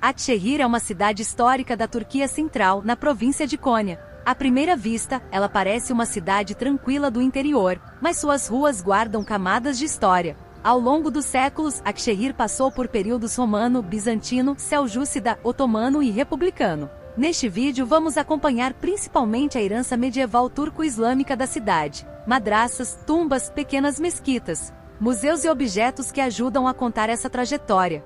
Akşehir é uma cidade histórica da Turquia Central, na província de Konya. À primeira vista, ela parece uma cidade tranquila do interior, mas suas ruas guardam camadas de história. Ao longo dos séculos, Akşehir passou por períodos romano, bizantino, seljúcida, otomano e republicano. Neste vídeo vamos acompanhar principalmente a herança medieval turco-islâmica da cidade, madraças, tumbas, pequenas mesquitas, museus e objetos que ajudam a contar essa trajetória.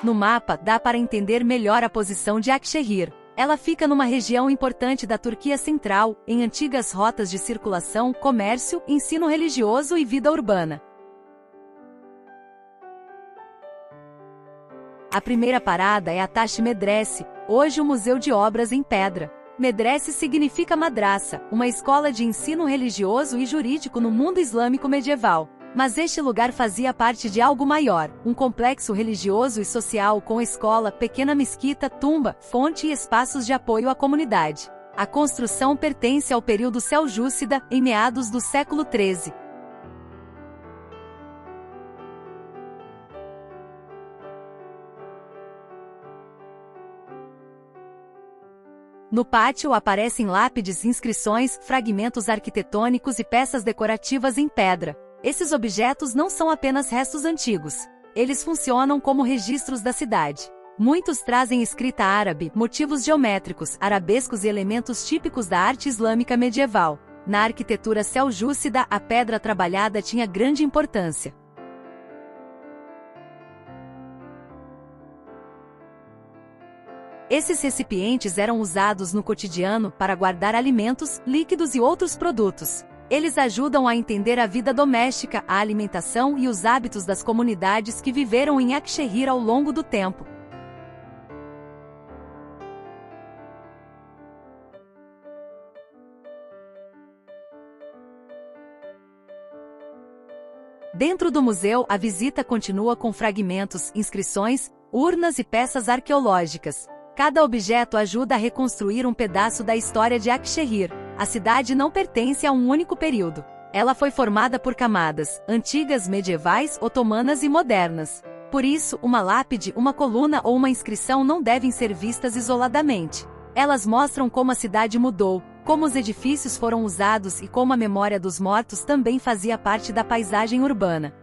No mapa, dá para entender melhor a posição de Akşehir. Ela fica numa região importante da Turquia Central, em antigas rotas de circulação, comércio, ensino religioso e vida urbana. A primeira parada é a Taş Medrese, hoje o Museu de Obras em Pedra. Medrese significa madraça, uma escola de ensino religioso e jurídico no mundo islâmico medieval. Mas este lugar fazia parte de algo maior, um complexo religioso e social com escola, pequena mesquita, tumba, fonte e espaços de apoio à comunidade. A construção pertence ao período seljúcida, em meados do século XIII. No pátio aparecem lápides, inscrições, fragmentos arquitetônicos e peças decorativas em pedra. Esses objetos não são apenas restos antigos. Eles funcionam como registros da cidade. Muitos trazem escrita árabe, motivos geométricos, arabescos e elementos típicos da arte islâmica medieval. Na arquitetura seljúcida, a pedra trabalhada tinha grande importância. Esses recipientes eram usados no cotidiano para guardar alimentos, líquidos e outros produtos. Eles ajudam a entender a vida doméstica, a alimentação e os hábitos das comunidades que viveram em Akşehir ao longo do tempo. Dentro do museu, a visita continua com fragmentos, inscrições, urnas e peças arqueológicas. Cada objeto ajuda a reconstruir um pedaço da história de Akşehir. A cidade não pertence a um único período. Ela foi formada por camadas, antigas, medievais, otomanas e modernas. Por isso, uma lápide, uma coluna ou uma inscrição não devem ser vistas isoladamente. Elas mostram como a cidade mudou, como os edifícios foram usados e como a memória dos mortos também fazia parte da paisagem urbana.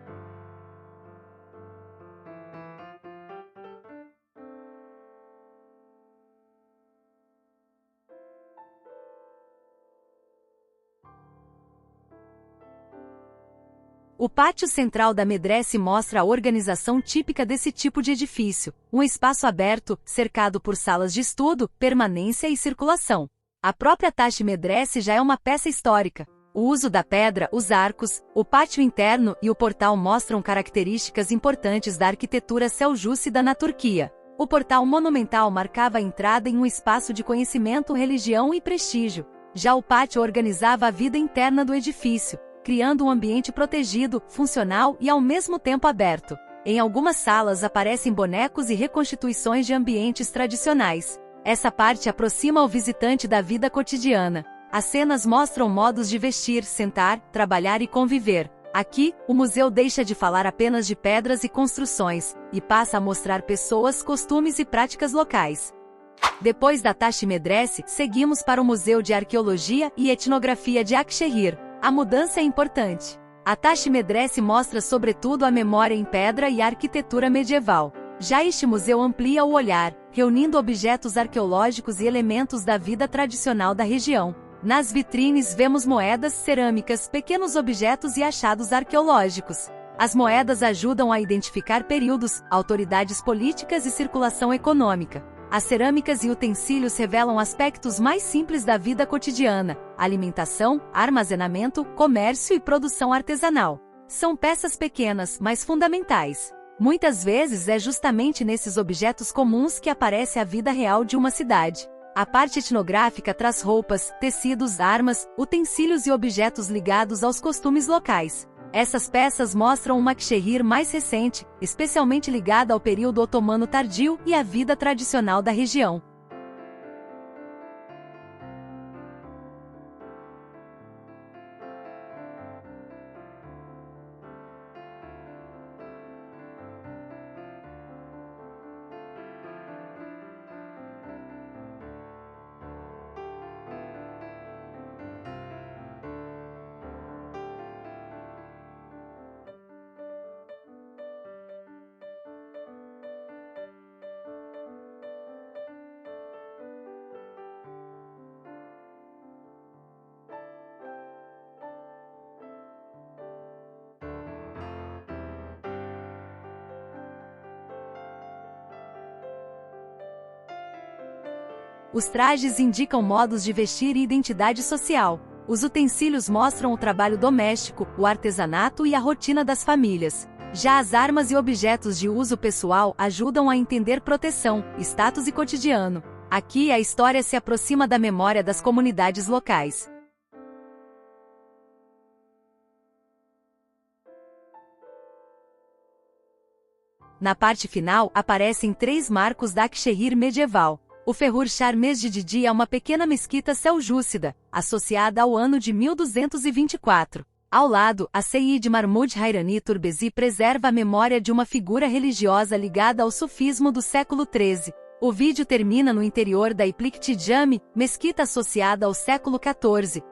O pátio central da Medrese mostra a organização típica desse tipo de edifício, um espaço aberto, cercado por salas de estudo, permanência e circulação. A própria Taş Medrese já é uma peça histórica. O uso da pedra, os arcos, o pátio interno e o portal mostram características importantes da arquitetura seljúcida na Turquia. O portal monumental marcava a entrada em um espaço de conhecimento, religião e prestígio. Já o pátio organizava a vida interna do edifício, criando um ambiente protegido, funcional e ao mesmo tempo aberto. Em algumas salas aparecem bonecos e reconstituições de ambientes tradicionais. Essa parte aproxima o visitante da vida cotidiana. As cenas mostram modos de vestir, sentar, trabalhar e conviver. Aqui, o museu deixa de falar apenas de pedras e construções, e passa a mostrar pessoas, costumes e práticas locais. Depois da Taş Medrese, seguimos para o Museu de Arqueologia e Etnografia de Akşehir. A mudança é importante. A Taş Medrese mostra sobretudo a memória em pedra e a arquitetura medieval. Já este museu amplia o olhar, reunindo objetos arqueológicos e elementos da vida tradicional da região. Nas vitrines vemos moedas, cerâmicas, pequenos objetos e achados arqueológicos. As moedas ajudam a identificar períodos, autoridades políticas e circulação econômica. As cerâmicas e utensílios revelam aspectos mais simples da vida cotidiana: alimentação, armazenamento, comércio e produção artesanal. São peças pequenas, mas fundamentais. Muitas vezes é justamente nesses objetos comuns que aparece a vida real de uma cidade. A parte etnográfica traz roupas, tecidos, armas, utensílios e objetos ligados aos costumes locais. Essas peças mostram uma Akşehir mais recente, especialmente ligada ao período otomano tardio e à vida tradicional da região. Os trajes indicam modos de vestir e identidade social. Os utensílios mostram o trabalho doméstico, o artesanato e a rotina das famílias. Já as armas e objetos de uso pessoal ajudam a entender proteção, status e cotidiano. Aqui a história se aproxima da memória das comunidades locais. Na parte final, aparecem 3 marcos da Akshehir medieval. O Ferrur Shah Mesjid é uma pequena mesquita seljúcida, associada ao ano de 1224. Ao lado, a Seyyid Mahmud Hairani Turbezi preserva a memória de uma figura religiosa ligada ao sufismo do século XIII. O vídeo termina no interior da Iplikti Jami, mesquita associada ao século XIV.